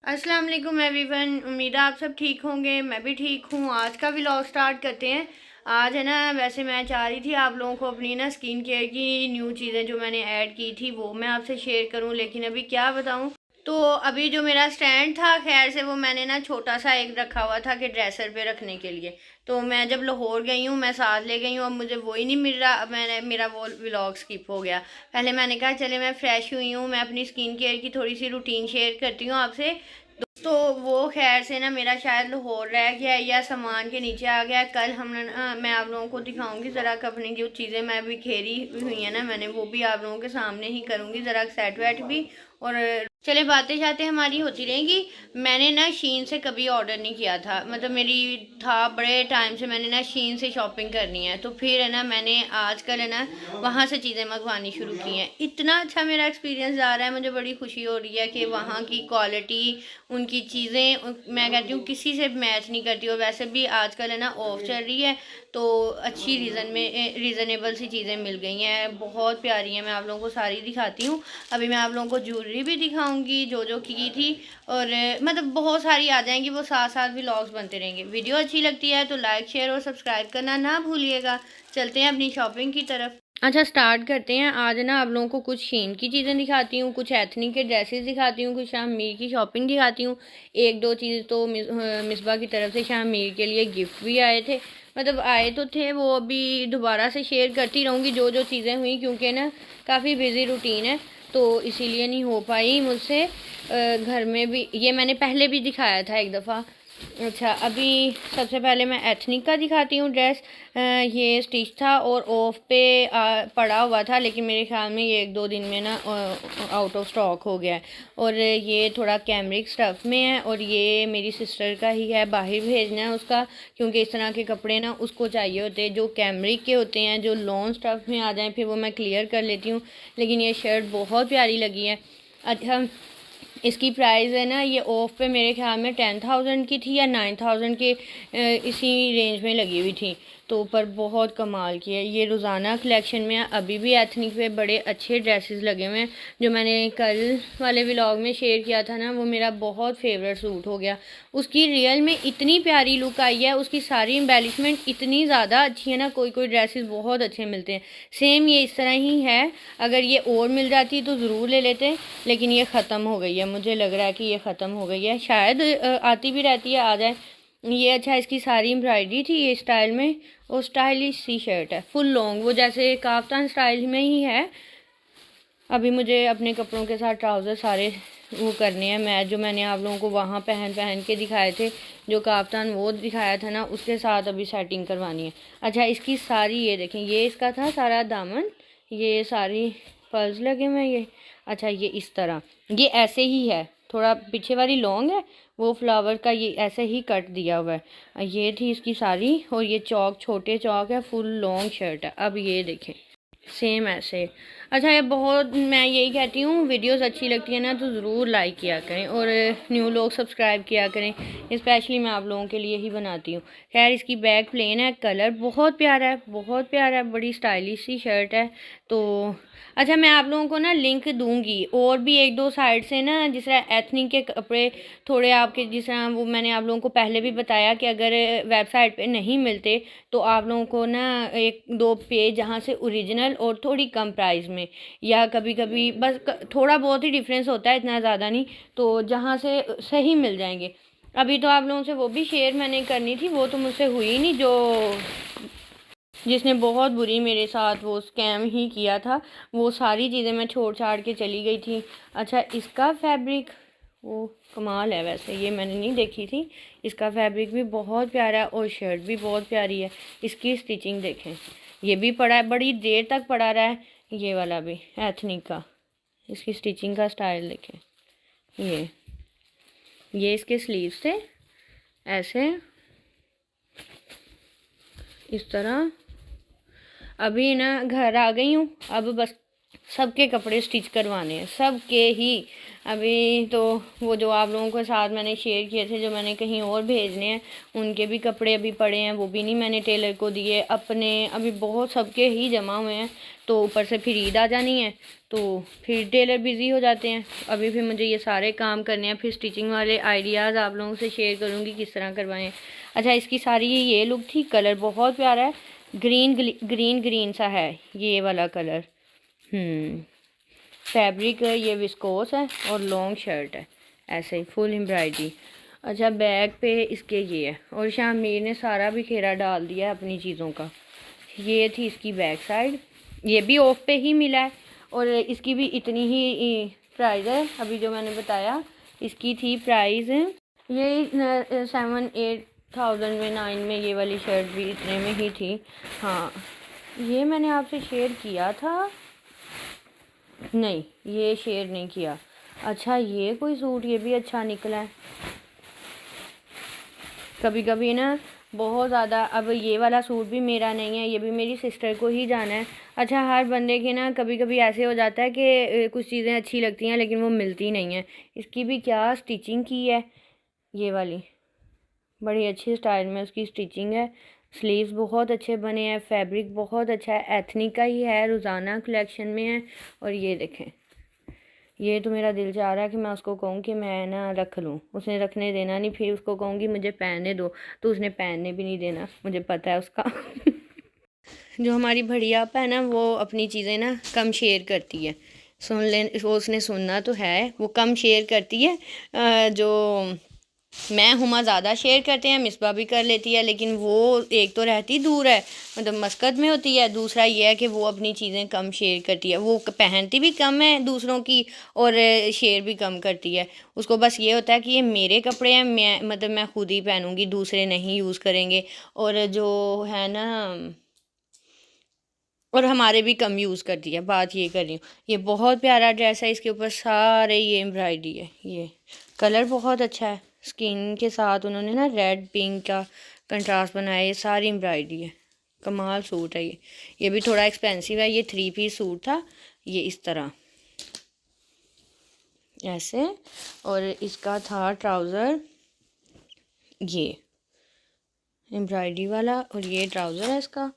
अस्सलाम वालेकुम एवरीवन। उम्मीद है आप सब ठीक होंगे, मैं भी ठीक हूँ। आज का व्लॉग स्टार्ट करते हैं। आज है ना, वैसे मैं चाह रही थी आप लोगों को अपनी ना स्किन केयर की न्यू चीज़ें जो मैंने ऐड की थी वो मैं आपसे शेयर करूँ, लेकिन अभी क्या बताऊँ। तो अभी जो मेरा स्टैंड था, खैर से वो मैंने ना छोटा सा एक रखा हुआ था कि ड्रेसर पे रखने के लिए। तो मैं जब लाहौर गई हूँ मैं साथ ले गई हूँ, अब मुझे वही नहीं मिल रहा। अब मेरा वो व्लॉग स्किप हो गया। पहले मैंने कहा चले मैं फ्रेश हुई हूँ, मैं अपनी स्किन केयर की थोड़ी सी रूटीन शेयर करती हूँ आपसे। तो वो खैर से ना मेरा शायद लाहौर रह गया है या सामान के नीचे आ गया है। कल मैं आप लोगों को दिखाऊंगी ज़रा अपनी जो चीज़ें मैं बिखेरी हुई है ना मैंने, वो भी आप लोगों के सामने ही करूँगी, ज़रा सेट वेट भी। और चले बातें शातें हमारी होती रहेंगी। मैंने ना शीन से कभी ऑर्डर नहीं किया था, मतलब मेरी था बड़े टाइम से मैंने ना शीन से शॉपिंग करनी है। तो फिर है ना मैंने आजकल है ना वहाँ से चीज़ें मंगवानी शुरू की हैं। इतना अच्छा मेरा एक्सपीरियंस जा रहा है, मुझे बड़ी खुशी हो रही है कि वहाँ की क्वालिटी, उनकी चीज़ें मैं कहती हूँ किसी से मैच नहीं करती। और वैसे भी आजकल है ना ऑफ चल रही है, तो अच्छी रीज़नेबल सी चीज़ें मिल गई हैं, बहुत प्यारी हैं। मैं आप लोगों को सारी दिखाती हूँ। अभी मैं आप लोगों को ज्वेलरी भी दिखाऊंगी जो जो की थी, और मतलब बहुत सारी आ जाएंगी, वो साथ साथ भी व्लॉग्स बनते रहेंगे। वीडियो अच्छी लगती है तो लाइक शेयर और सब्सक्राइब करना ना भूलिएगा। चलते हैं अपनी शॉपिंग की तरफ। अच्छा, स्टार्ट करते हैं। आज ना आप लोगों को कुछ शीन की चीज़ें दिखाती हूँ, कुछ एथनिक के ड्रेसेस दिखाती हूँ, कुछ शाम मीर की शॉपिंग दिखाती हूँ। एक दो चीज़ तो मिसबा की तरफ से शाम मीर के लिए गिफ्ट भी आए थे, मतलब आए तो थे, वो अभी दोबारा से शेयर करती रहूँगी जो जो चीज़ें हुई, क्योंकि ना काफ़ी बिजी रूटीन है तो इसीलिए नहीं हो पाई मुझसे। घर में भी ये मैंने पहले भी दिखाया था एक दफ़ा। अच्छा, अभी सबसे पहले मैं एथनिक का दिखाती हूँ ड्रेस। ये स्टिच था और ऑफ पे पड़ा हुआ था, लेकिन मेरे ख्याल में ये एक दो दिन में ना आउट ऑफ स्टॉक हो गया है। और ये थोड़ा कैमरिक स्टफ़ में है, और ये मेरी सिस्टर का ही है, बाहर भेजना है उसका, क्योंकि इस तरह के कपड़े ना उसको चाहिए होते हैं जो कैमरिक के होते हैं, जो लॉन स्टफ़ में आ जाएँ फिर वो मैं क्लियर कर लेती हूँ। लेकिन ये शर्ट बहुत प्यारी लगी है। अच्छा, इसकी प्राइस है ना, ये ऑफ पे मेरे ख्याल में 10,000 की थी या 9,000 के इसी रेंज में लगी हुई थी। तो ऊपर बहुत कमाल की है। ये रोज़ाना कलेक्शन में है। अभी भी एथनिक पे बड़े अच्छे ड्रेसेस लगे हुए हैं। जो मैंने कल वाले व्लॉग में शेयर किया था ना, वो मेरा बहुत फेवरेट सूट हो गया। उसकी रियल में इतनी प्यारी लुक आई है, उसकी सारी एम्बेलिशमेंट इतनी ज़्यादा अच्छी है ना। कोई कोई ड्रेसेस बहुत अच्छे मिलते हैं, सेम ये इस तरह ही है। अगर ये और मिल जाती तो ज़रूर ले लेते, लेकिन ये ख़त्म हो गई है। मुझे लग रहा है कि ये ख़त्म हो गई है, शायद आती भी रहती है, आ जाए। ये अच्छा, इसकी सारी एम्ब्रॉयडरी थी ये स्टाइल में, और स्टाइलिश सी शर्ट है, फुल लॉन्ग, वो जैसे काफ्तान स्टाइल में ही है। अभी मुझे अपने कपड़ों के साथ ट्राउज़र सारे वो करने हैं। मैं जो मैंने आप लोगों को वहाँ पहन पहन के दिखाए थे, जो काफ्तान वो दिखाया था ना, उसके साथ अभी सेटिंग करवानी है। अच्छा, इसकी सारी ये देखें, ये इसका था सारा दामन, ये सारी पल्स लगे हुए हैं ये। अच्छा, ये इस तरह, ये ऐसे ही है, थोड़ा पीछे वाली लॉन्ग है, वो फ्लावर का ये ऐसे ही कट दिया हुआ है। ये थी इसकी सारी, और ये चौक छोटे चौक है, फुल लॉन्ग शर्ट है। अब ये देखें सेम ऐसे। अच्छा, ये बहुत, मैं यही कहती हूँ वीडियोस अच्छी लगती है ना तो ज़रूर लाइक किया करें, और न्यू लोग सब्सक्राइब किया करें, स्पेशली मैं आप लोगों के लिए ही बनाती हूँ। खैर, इसकी बैक प्लेन है, कलर बहुत प्यारा है, बहुत प्यारा है, बड़ी स्टाइलिश सी शर्ट है। तो अच्छा, मैं आप लोगों को ना लिंक दूंगी, और भी एक दो साइड से ना, जिस तरह एथनिक के कपड़े थोड़े आपके, जिस तरह वो मैंने आप लोगों को पहले भी बताया कि अगर वेबसाइट पे नहीं मिलते तो आप लोगों को ना एक दो पेज जहाँ से ओरिजिनल और थोड़ी कम प्राइस में, या कभी कभी बस थोड़ा बहुत ही डिफरेंस होता है, इतना ज़्यादा नहीं, तो जहाँ से सही मिल जाएंगे। अभी तो आप लोगों से वो भी शेयर मैंने करनी थी, वो तो मुझसे हुई नहीं, जो जिसने बहुत बुरी मेरे साथ वो स्कैम ही किया था, वो सारी चीज़ें मैं छोड़ छाड़ के चली गई थी। अच्छा, इसका फैब्रिक वो कमाल है, वैसे ये मैंने नहीं देखी थी। इसका फैब्रिक भी बहुत प्यारा है, और शर्ट भी बहुत प्यारी है। इसकी स्टिचिंग देखें, ये भी पड़ा है, बड़ी देर तक पड़ा रहा है। ये वाला भी एथनिक का, इसकी स्टिचिंग का स्टाइल देखें। ये इसके स्लीव्स थे ऐसे, इस तरह। अभी ना घर आ गई हूँ, अब बस सबके कपड़े स्टिच करवाने हैं, सबके ही। अभी तो वो जो आप लोगों के साथ मैंने शेयर किए थे, जो मैंने कहीं और भेजने हैं, उनके भी कपड़े अभी पड़े हैं, वो भी नहीं मैंने टेलर को दिए अपने। अभी बहुत सबके ही जमा हुए हैं, तो ऊपर से फिर ईद आ जानी है, तो फिर टेलर बिज़ी हो जाते हैं। अभी फिर मुझे ये सारे काम करने हैं। फिर स्टिचिंग वाले आइडियाज़ आप लोगों से शेयर करूँगी किस तरह करवाएं। अच्छा, इसकी सारी ये लुक थी। कलर बहुत प्यारा है, ग्रीन ग्रीन ग्रीन सा है ये वाला कलर। फैब्रिक ये विस्कोस है और लॉन्ग शर्ट है, ऐसे ही फुल एम्ब्रॉयडरी। अच्छा, बैक पे इसके ये है, और शामिर ने सारा भी खेरा डाल दिया है अपनी चीज़ों का। ये थी इसकी बैक साइड, ये भी ऑफ पे ही मिला है, और इसकी भी इतनी ही प्राइस है। अभी जो मैंने बताया इसकी थी प्राइस ये 7-8 थाउजेंड में, 9 में। ये वाली शर्ट भी इतने में ही थी। हाँ, ये मैंने आपसे शेयर किया था, नहीं ये शेयर नहीं किया। अच्छा, ये कोई सूट ये भी अच्छा निकला है। कभी कभी ना बहुत ज़्यादा, अब ये वाला सूट भी मेरा नहीं है, ये भी मेरी सिस्टर को ही जाना है। अच्छा, हर बंदे के ना कभी कभी ऐसे हो जाता है कि कुछ चीज़ें अच्छी लगती हैं लेकिन वो मिलती नहीं हैं। इसकी भी क्या स्टिचिंग की है, ये वाली बड़ी अच्छी स्टाइल में उसकी स्टिचिंग है। स्लीव्स बहुत अच्छे बने हैं, फैब्रिक बहुत अच्छा है, एथनिक का ही है, रोज़ाना कलेक्शन में है। और ये देखें, ये तो मेरा दिल चाह रहा है कि मैं उसको कहूँ कि मैं ना रख लूँ, उसने रखने देना नहीं। फिर उसको कहूँगी मुझे पहनने दो, तो उसने पहनने भी नहीं देना, मुझे पता है उसका। जो हमारी बड़ी आपा है ना, वो अपनी चीज़ें ना कम शेयर करती है। सुन लें, वो उसने सुनना तो है, वो कम शेयर करती है। जो मैं हुमा ज़्यादा शेयर करते हैं, मिसबा भी कर लेती है, लेकिन वो एक तो रहती दूर है, मतलब मस्कत में होती है। दूसरा ये है कि वो अपनी चीज़ें कम शेयर करती है, वो पहनती भी कम है दूसरों की, और शेयर भी कम करती है। उसको बस ये होता है कि ये मेरे कपड़े हैं, मैं खुद ही पहनूँगी, दूसरे नहीं यूज़ करेंगे। और जो है ना, और हमारे भी कम यूज़ करती है, बात ये कर रही हूँ। ये बहुत प्यारा ड्रेस है, इसके ऊपर सारे ये एम्ब्रॉयडरी है। ये कलर बहुत अच्छा है, स्किन के साथ उन्होंने ना रेड पिंक का कंट्रास्ट बनाया। ये सारी एम्ब्रॉयडरी है, कमाल सूट है ये भी थोड़ा एक्सपेंसिव है। ये 3 पीस सूट था, ये इस तरह ऐसे, और इसका था ट्राउज़र ये एम्ब्रॉयडरी वाला, और ये ट्राउज़र है इसका।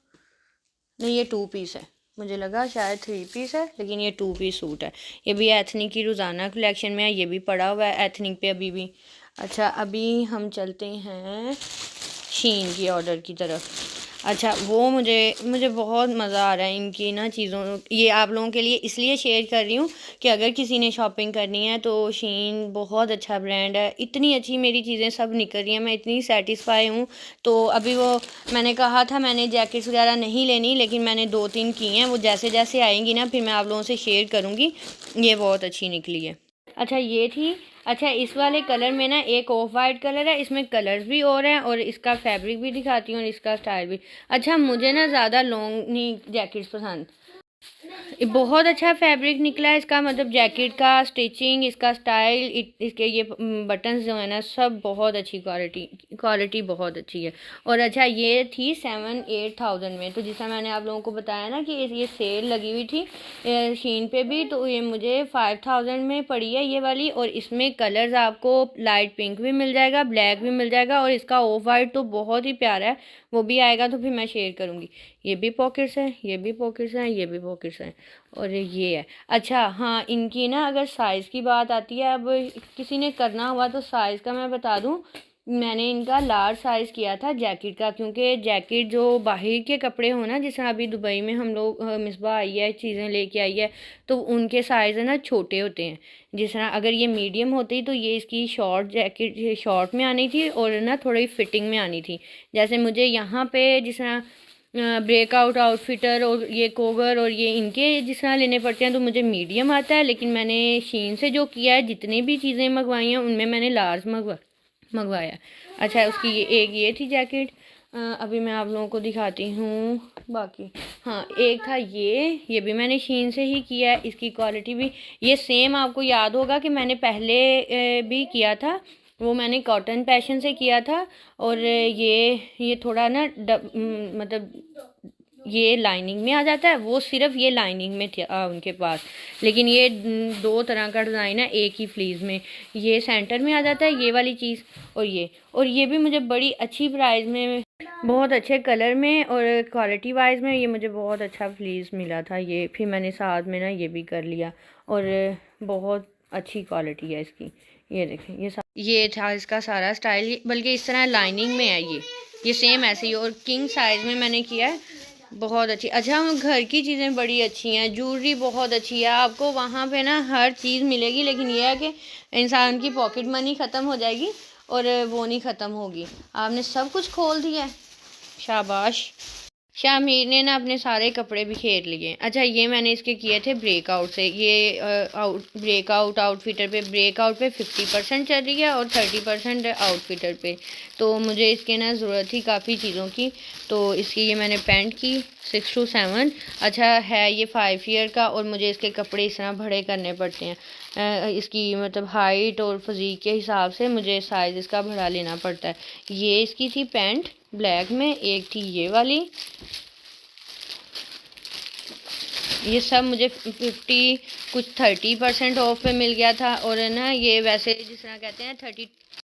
नहीं, ये 2 पीस है, मुझे लगा शायद 3 पीस है, लेकिन ये 2 पीस सूट है। ये भी एथनिक की रोज़ाना कलेक्शन में है, ये भी पड़ा हुआ है एथनिक पे अभी भी। अच्छा, अभी हम चलते हैं शीन की ऑर्डर की तरफ। अच्छा, वो मुझे बहुत मज़ा आ रहा है इनकी ना चीज़ों, ये आप लोगों के लिए इसलिए शेयर कर रही हूँ कि अगर किसी ने शॉपिंग करनी है तो शीन बहुत अच्छा ब्रांड है। इतनी अच्छी मेरी चीज़ें सब निकल रही हैं, मैं इतनी सेटिस्फाई हूँ। तो अभी वो मैंने कहा था मैंने जैकेट्स वगैरह नहीं लेनी, लेकिन मैंने 2-3 की हैं, वो जैसे जैसे आएंगी ना फिर मैं आप लोगों से शेयर करूँगी। ये बहुत अच्छी निकली है। अच्छा, ये थी। अच्छा, इस वाले कलर में ना एक ऑफ वाइट कलर है, इसमें कलर्स भी और हैं, और इसका फैब्रिक भी दिखाती हूँ और इसका स्टाइल भी। अच्छा, मुझे ना ज़्यादा लॉन्ग नहीं जैकेट्स पसंद। ये बहुत अच्छा फैब्रिक निकला है इसका, मतलब जैकेट का स्टिचिंग, इसका स्टाइल, इसके ये बटन्स जो है ना सब बहुत अच्छी क्वालिटी बहुत अच्छी है। और अच्छा, ये थी 7-8 थाउजेंड में। तो जैसा मैंने आप लोगों को बताया ना कि ये सेल लगी हुई थी शीन पे भी, तो ये मुझे 5 थाउजेंड में पड़ी है ये वाली। और इसमें कलर्स आपको लाइट पिंक भी मिल जाएगा, ब्लैक भी मिल जाएगा, और इसका ऑफ वाइट तो बहुत ही प्यारा है, वो भी आएगा तो फिर मैं शेयर करूँगी। ये भी पॉकेट्स हैं, ये भी पॉकेट्स हैं, ये भी पॉकेट्स हैं, और ये है। अच्छा हाँ, इनकी ना अगर साइज़ की बात आती है, अब किसी ने करना हुआ तो साइज़ का मैं बता दूं, मैंने इनका लार्ज साइज़ किया था जैकेट का, क्योंकि जैकेट जो बाहर के कपड़े हो ना, जिस तरह अभी दुबई में हम लोग मिसबा आई है चीज़ें लेके आई है, तो उनके साइज़ है ना छोटे होते हैं। जिस तरह अगर ये मीडियम होती तो ये इसकी शॉर्ट जैकेट शॉर्ट में आनी थी, और ना थोड़ी फिटिंग में आनी थी। जैसे मुझे यहाँ पे जिस तरह ब्रेकआउट आउटफिटर और ये कोवर और ये इनके जिस तरह लेने पड़ते हैं, तो मुझे मीडियम आता है। लेकिन मैंने शीन से जो किया है, जितनी भी चीज़ें मंगवाई हैं उनमें मैंने लार्ज मंगवाया। अच्छा, उसकी ये थी जैकेट। अभी मैं आप लोगों को दिखाती हूँ बाकी। हाँ, एक था ये भी मैंने शीन से ही किया है, इसकी क्वालिटी भी ये सेम। आपको याद होगा कि मैंने पहले भी किया था, वो मैंने कॉटन पैशन से किया था। और ये थोड़ा ना मतलब ये लाइनिंग में आ जाता है, वो सिर्फ ये लाइनिंग में था उनके पास। लेकिन ये दो तरह का डिज़ाइन है एक ही फ्लीस में। ये सेंटर में आ जाता है ये वाली चीज़, और ये भी मुझे बड़ी अच्छी प्राइस में, बहुत अच्छे कलर में और क्वालिटी वाइज में ये मुझे बहुत अच्छा फ्लीस मिला था। ये फिर मैंने साथ में ना ये भी कर लिया, और बहुत अच्छी क्वालिटी है इसकी। ये देखें, ये था इसका सारा स्टाइल, बल्कि इस तरह लाइनिंग में है ये सेम ऐसे ही, और किंग साइज़ में मैंने किया है। बहुत अच्छी। अच्छा, घर की चीज़ें बड़ी अच्छी हैं, ज्वेलरी बहुत अच्छी है, आपको वहाँ पे ना हर चीज़ मिलेगी। लेकिन यह है कि इंसान की पॉकेट मनी ख़त्म हो जाएगी और वो नहीं ख़त्म होगी। आपने सब कुछ खोल दिया है, शाबाश। शामिर ने ना अपने सारे कपड़े बिखेर लिए। अच्छा, ये मैंने इसके किए थे ब्रेकआउट से। ये ब्रेकआउट आउटफिटर पे, ब्रेकआउट पे 50% चल रही है और 30% आउटफिटर पे। तो मुझे इसके ना ज़रूरत थी काफ़ी चीज़ों की, तो इसकी ये मैंने पैंट की 6 to 7। अच्छा है ये 5 ईयर का, और मुझे इसके कपड़े इस तरह बड़े करने पड़ते हैं। इसकी मतलब हाइट और फिज़ीक के हिसाब से मुझे साइज़ इसका बड़ा लेना पड़ता है। ये इसकी थी पैंट ब्लैक में, एक थी ये वाली। ये सब मुझे 50 कुछ 30% ऑफ पे मिल गया था, और ना ये वैसे जिस तरह कहते हैं 30।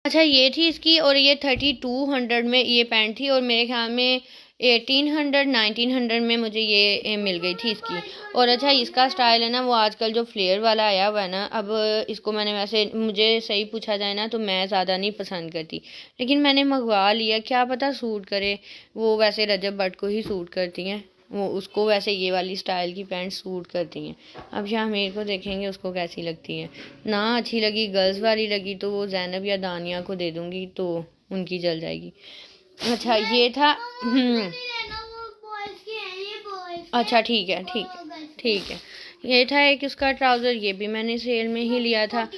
अच्छा, ये थी इसकी, और ये 3200 में ये पैंट थी, और मेरे ख्याल में 1800 1900 में मुझे ये मिल गई थी इसकी। और अच्छा, इसका स्टाइल है ना वो आजकल जो फ्लेयर वाला आया हुआ है ना, अब इसको मैंने, वैसे मुझे सही पूछा जाए ना तो मैं ज़्यादा नहीं पसंद करती, लेकिन मैंने मंगवा लिया, क्या पता सूट करे। वो वैसे रजब भट्ट को ही सूट करती हैं, वो उसको वैसे ये वाली स्टाइल की पैंट सूट करती हैं। अब शामिर को देखेंगे उसको कैसी लगती है। ना अच्छी लगी, गर्ल्स वाली लगी तो वो ज़ैनब या दानिया को दे दूँगी, तो उनकी जल जाएगी। अच्छा, ये था। अच्छा, ठीक है, ठीक है। ये था एक उसका ट्राउज़र, ये भी मैंने सेल में ही लिया था।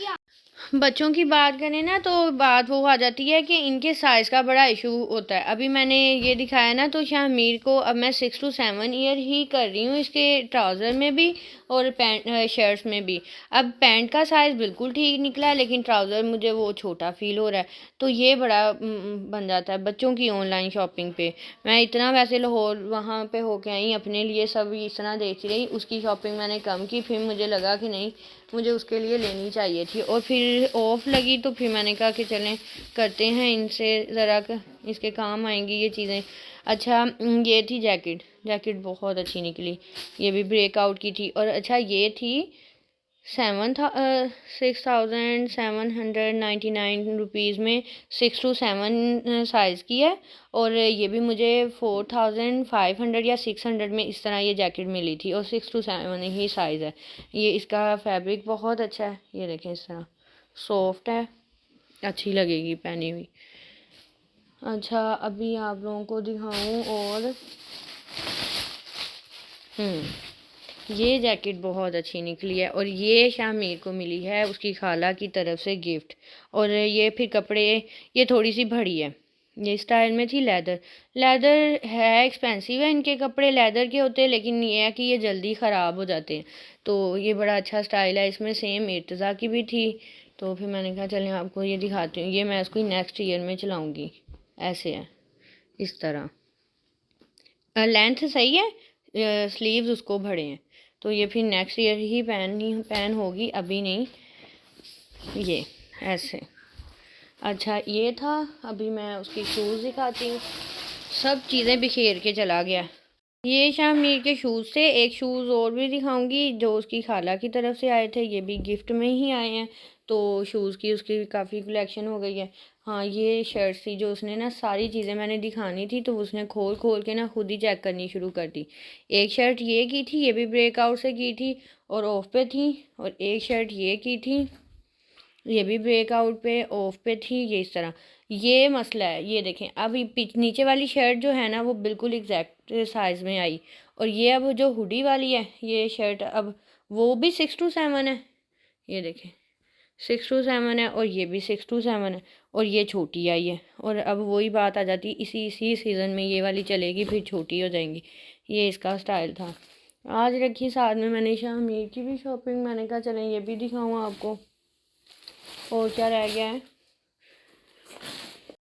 बच्चों की बात करें ना तो बात वो आ जाती है कि इनके साइज़ का बड़ा इशू होता है। अभी मैंने ये दिखाया ना तो शामिर को अब मैं 6 to 7 ईयर ही कर रही हूँ इसके ट्राउज़र में भी और पैंट शर्ट्स में भी। अब पैंट का साइज़ बिल्कुल ठीक निकला है, लेकिन ट्राउज़र मुझे वो छोटा फ़ील हो रहा है, तो ये बड़ा बन जाता है बच्चों की ऑनलाइन शॉपिंग पे। मैं इतना वैसे लाहौर वहाँ पे होके आई अपने लिए सब इस तरह देखती रही, उसकी शॉपिंग मैंने कम की, फिर मुझे लगा कि नहीं मुझे उसके लिए लेनी चाहिए थी, और फिर ऑफ़ लगी तो फिर मैंने कहा कि चलें करते हैं इनसे, ज़रा इसके काम आएंगी ये चीज़ें। अच्छा, ये थी जैकेट बहुत अच्छी निकली, ये भी ब्रेकआउट की थी। और अच्छा, ये थी 6799 में 6 to 7 साइज़ की है, और ये भी मुझे 4500 या 600 में इस तरह ये जैकेट मिली थी, और 6 to 7 ही साइज़ है। ये इसका फैब्रिक बहुत अच्छा है, ये देखें इस तरह सॉफ्ट है, अच्छी लगेगी पहनी हुई। अच्छा, अभी आप लोगों को दिखाऊं, और ये जैकेट बहुत अच्छी निकली है, और ये शामिर को मिली है उसकी खाला की तरफ से गिफ्ट। और ये फिर कपड़े, ये थोड़ी सी बड़ी है, ये स्टाइल में थी लेदर है, एक्सपेंसिव है इनके कपड़े लेदर के होते हैं, लेकिन ये है कि ये जल्दी ख़राब हो जाते हैं। तो ये बड़ा अच्छा स्टाइल है, इसमें सेम इर्तज़ा की भी थी, तो फिर मैंने कहा चलें आपको ये दिखाती हूँ। ये मैं इसको नेक्स्ट ईयर में चलाऊँगी। ऐसे है इस तरह, लेंथ सही है, स्लीव्स उसको बड़े हैं, तो ये फिर नेक्स्ट ईयर ही पहन होगी, अभी नहीं। ये ऐसे। अच्छा, ये था। अभी मैं उसकी शूज़ दिखाती हूँ, सब चीज़ें बिखेर के चला गया। ये शामिर के शूज़ थे, एक शूज़ और भी दिखाऊंगी जो उसकी खाला की तरफ से आए थे, ये भी गिफ्ट में ही आए हैं, तो शूज़ की उसकी काफ़ी कलेक्शन हो गई है। हाँ, ये शर्ट थी जो उसने ना, सारी चीज़ें मैंने दिखानी थी तो उसने खोल खोल के ना खुद ही चेक करनी शुरू कर दी। एक शर्ट ये की थी, ये भी ब्रेकआउट से की थी और ऑफ पे थी, और एक शर्ट ये की थी, ये भी ब्रेकआउट पे ऑफ पे थी, ये इस तरह। ये मसला है, ये देखें अब नीचे वाली शर्ट जो है ना वो बिल्कुल एग्जैक्ट साइज़ में आई, और ये अब जो हुडी वाली है ये शर्ट अब वो भी 6 to 7 है, ये देखें 6 to 7 है, और ये भी 6 to 7 है, और ये छोटी आई है। और अब वही बात आ जाती, इसी सीज़न में ये वाली चलेगी, फिर छोटी हो जाएंगी। ये इसका स्टाइल था। आज रखी साथ में मैंने शामिर की भी शॉपिंग, मैंने कहा चलें ये भी दिखाऊँ आपको। और क्या रह गया है।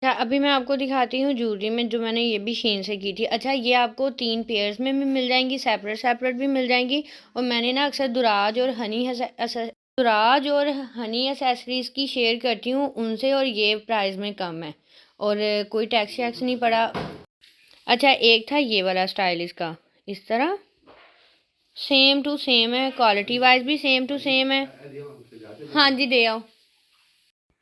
अच्छा, अभी मैं आपको दिखाती हूँ ज्वेलरी में, जो मैंने ये भी शीन से की थी। अच्छा, ये आपको 3 पेयर्स में भी मिल जाएंगी, सेपरेट सेपरेट भी मिल जाएंगी। और मैंने ना अक्सर दुराज और हनी एसेसरीज़ की शेयर करती हूँ उनसे, और ये प्राइस में कम है, और कोई टैक्स वैक्स नहीं पड़ा। अच्छा, एक था ये वाला स्टाइल, इसका इस तरह सेम टू सेम है, क्वालिटी वाइज भी सेम टू सेम है। हाँ जी, दे आओ।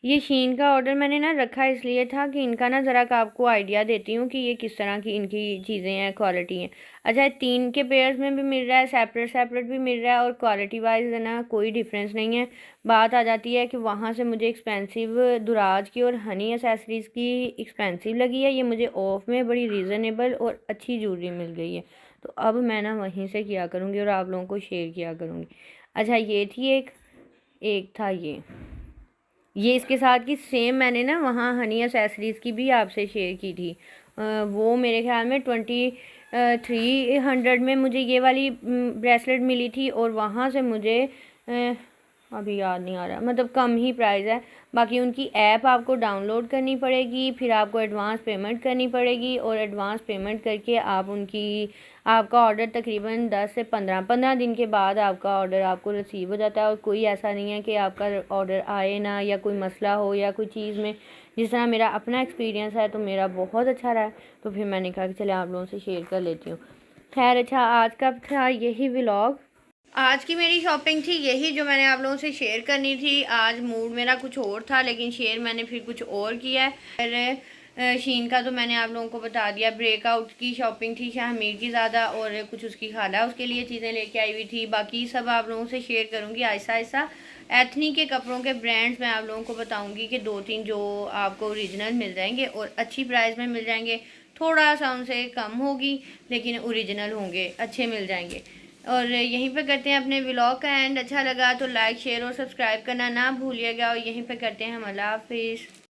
ये शीन का ऑर्डर मैंने ना रखा इसलिए था कि इनका ना ज़रा का आपको आइडिया देती हूँ कि ये किस तरह की इनकी चीज़ें हैं, क्वालिटी हैं। अच्छा, 3 के पेयर्स में भी मिल रहा है, सेपरेट सेपरेट भी मिल रहा है, और क्वालिटी वाइज है ना कोई डिफरेंस नहीं है। बात आ जाती है कि वहाँ से मुझे एक्सपेंसिव दुराज की और हनी एसेसरीज़ की एक्सपेंसिव लगी है, ये मुझे ऑफ में बड़ी रीज़नेबल और अच्छी ज्वेलरी मिल गई है। तो अब मैं ना वहीं से किया करूँगी और आप लोगों को शेयर किया करूँगी। अच्छा, ये थी एक था ये इसके साथ की सेम मैंने ना वहाँ हनी एसेसरीज़ की भी आपसे शेयर की थी। वो मेरे ख्याल में 2300 में मुझे ये वाली ब्रेसलेट मिली थी, और वहाँ से मुझे अभी याद नहीं आ रहा, मतलब कम ही प्राइस है। बाकी उनकी ऐप आपको डाउनलोड करनी पड़ेगी, फिर आपको एडवांस पेमेंट करनी पड़ेगी, और एडवांस पेमेंट करके आपका ऑर्डर तकरीबन 10 से 15 दिन के बाद आपका ऑर्डर आपको रिसीव हो जाता है। और कोई ऐसा नहीं है कि आपका ऑर्डर आए ना, या कोई मसला हो या कोई चीज़ में। जिस तरह मेरा अपना एक्सपीरियंस है तो मेरा बहुत अच्छा रहा है, तो फिर मैंने कहा कि चले आप लोगों से शेयर कर लेती हूँ। खैर, अच्छा, आज का था यही व्लॉग। आज की मेरी शॉपिंग थी यही जो मैंने आप लोगों से शेयर करनी थी। आज मूड मेरा कुछ और था, लेकिन शेयर मैंने फिर कुछ और किया है। फिर शीन का तो मैंने आप लोगों को बता दिया। ब्रेकआउट की शॉपिंग थी शाहमीर की ज़्यादा, और कुछ उसकी खाला उसके लिए चीज़ें लेके आई हुई थी। बाकी सब आप लोगों से शेयर करूँगी आहिस्ता आहिस्ता। एथनिक के कपड़ों के ब्रांड्स मैं आप लोगों को बताऊँगी कि 2-3 जो आपको ओरिजिनल मिल जाएंगे और अच्छी प्राइस में मिल जाएंगे। थोड़ा सा उनसे कम होगी, लेकिन ओरिजिनल होंगे, अच्छे मिल जाएंगे। और यहीं पे करते हैं अपने व्लॉग का एंड। अच्छा लगा तो लाइक शेयर और सब्सक्राइब करना ना भूलिएगा, और यहीं पे करते हैं हम। अल्लाह हाफिज़।